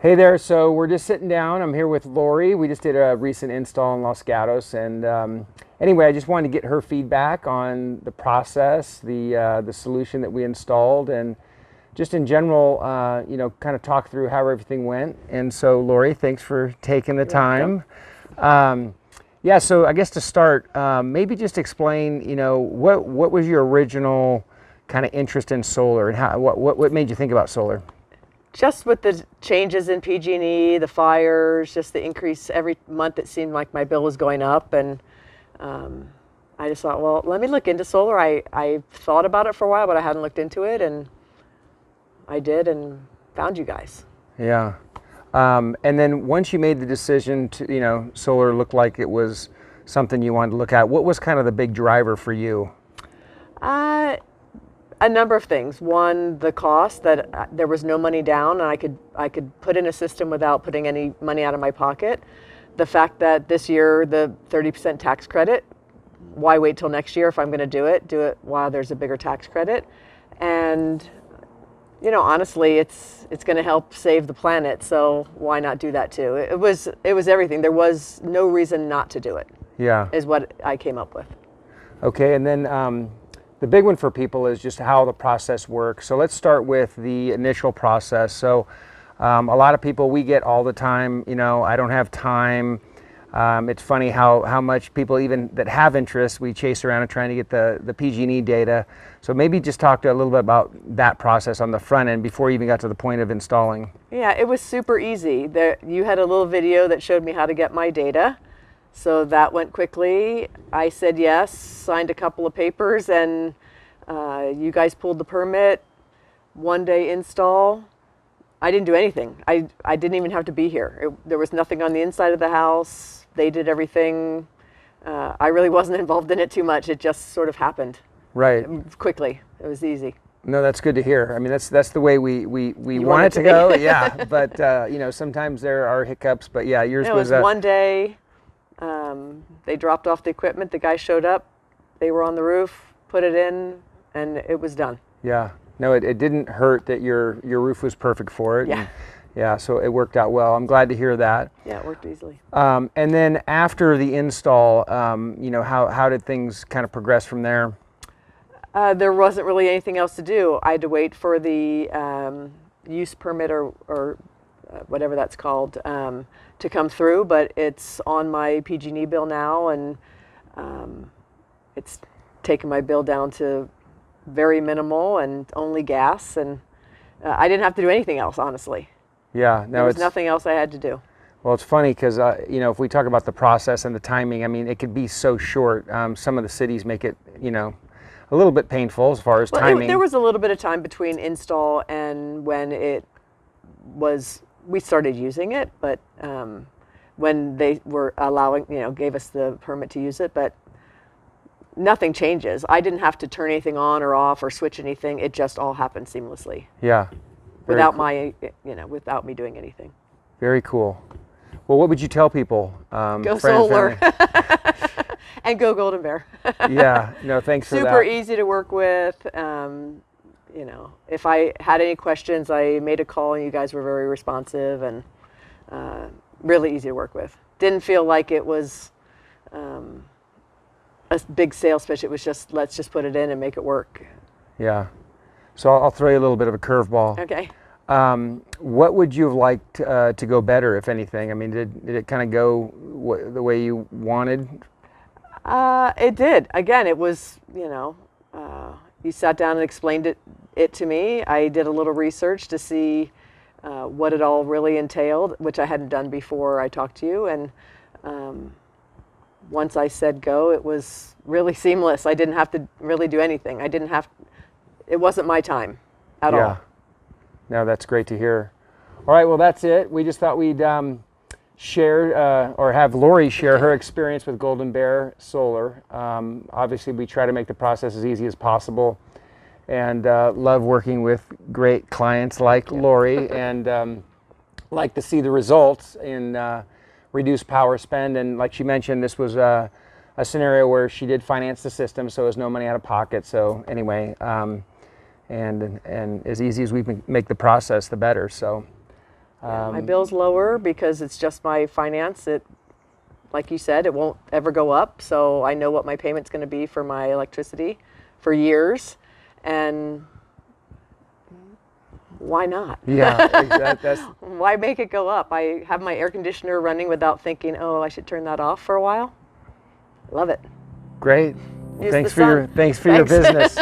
Hey there, so we're just sitting down. I'm here with Laurie. We just did a recent install in Los Gatos, and anyway, I just wanted to get her feedback on the process, the solution that we installed, and just in general, kind of talk through how everything went. And so, Laurie, thanks for taking the time. Yeah, so I guess to start, maybe just explain, what was your original kind of interest in solar, and what made you think about solar? Just with the changes in PG&E, the fires, just the increase every month, it seemed like my bill was going up, and I just thought, well, let me look into solar. I thought about it for a while, but I hadn't looked into it, and I did, and found you guys. Yeah. And then once you made the decision to, solar looked like it was something you wanted to look at, what was kind of the big driver for you? A number of things. One, the cost, that there was no money down, and I could put in a system without putting any money out of my pocket. The fact that this year the 30% tax credit, why wait till next year if I'm going to do it while there's a bigger tax credit. And honestly, it's going to help save the planet, so why not do that too? It was everything. There was no reason not to do it. Yeah. Is what I came up with. Okay, and then the big one for people is just how the process works. So let's start with the initial process. So a lot of people, we get all the time, I don't have time. It's funny how much people even that have interest, we chase around and trying to get the PG&E data. So maybe just talk a little bit about that process on the front end before you even got to the point of installing. Yeah, it was super easy. You had a little video that showed me how to get my data. So that went quickly. I said yes, signed a couple of papers, and you guys pulled the permit. 1-day install. I didn't do anything. I didn't even have to be here. There was nothing on the inside of the house. They did everything. I really wasn't involved in it too much. It just sort of happened. Right. Quickly. It was easy. No, that's good to hear. I mean, that's the way we want it to go. Yeah, but sometimes there are hiccups. But yeah, yours was 1 day. They dropped off the equipment. The guy showed up. They were on the roof, put it in, and it was done. Yeah. No, it didn't hurt that your roof was perfect for it. Yeah. And, yeah, so it worked out well. I'm glad to hear that. Yeah, it worked easily. And then after the install, how did things kind of progress from there? There wasn't really anything else to do. I had to wait for the use permit or whatever that's called to come through, but it's on my PG&E bill now, and it's taken my bill down to very minimal and only gas, and I didn't have to do anything else, honestly. Yeah, there was nothing else I had to do. Well, it's funny because if we talk about the process and the timing, I mean, it could be so short. Some of the cities make it, a little bit painful as far as timing. There was a little bit of time between install and when we started using it, but when they were allowing, gave us the permit to use it, but nothing changes. I didn't have to turn anything on or off or switch anything. It just all happened seamlessly. Yeah. Without without me doing anything. Very cool. Well, what would you tell people? Go solar. And go Golden Bear. Yeah, no, thanks for that. Super easy to work with. If I had any questions, I made a call and you guys were very responsive and really easy to work with. Didn't feel like it was a big sales pitch. It was just, let's just put it in and make it work. Yeah. So I'll throw you a little bit of a curveball. Okay. What would you have liked to go better, if anything? I mean, did it kind of go the way you wanted? It did. Again, it was, you sat down and explained it to me. I did a little research to see what it all really entailed, which I hadn't done before I talked to you. And once I said go, it was really seamless. I didn't have to really do anything. It wasn't my time at all. No, that's great to hear. All right, well, that's it. We just thought we'd share or have Laurie share her experience with Golden Bear Solar. Obviously, we try to make the process as easy as possible, and love working with great clients like Laurie, and like to see the results in reduced power spend. And like she mentioned, this was a scenario where she did finance the system, so it was no money out of pocket. So anyway, and as easy as we can make the process, the better. So My bill's lower because it's just my finance. It, like you said, it won't ever go up. So I know what my payment's going to be for my electricity for years. And why not? Yeah, exactly. Why make it go up? I have my air conditioner running without thinking, oh, I should turn that off for a while. Love it. Great. Use Thanks the for your sun. thanks for your business.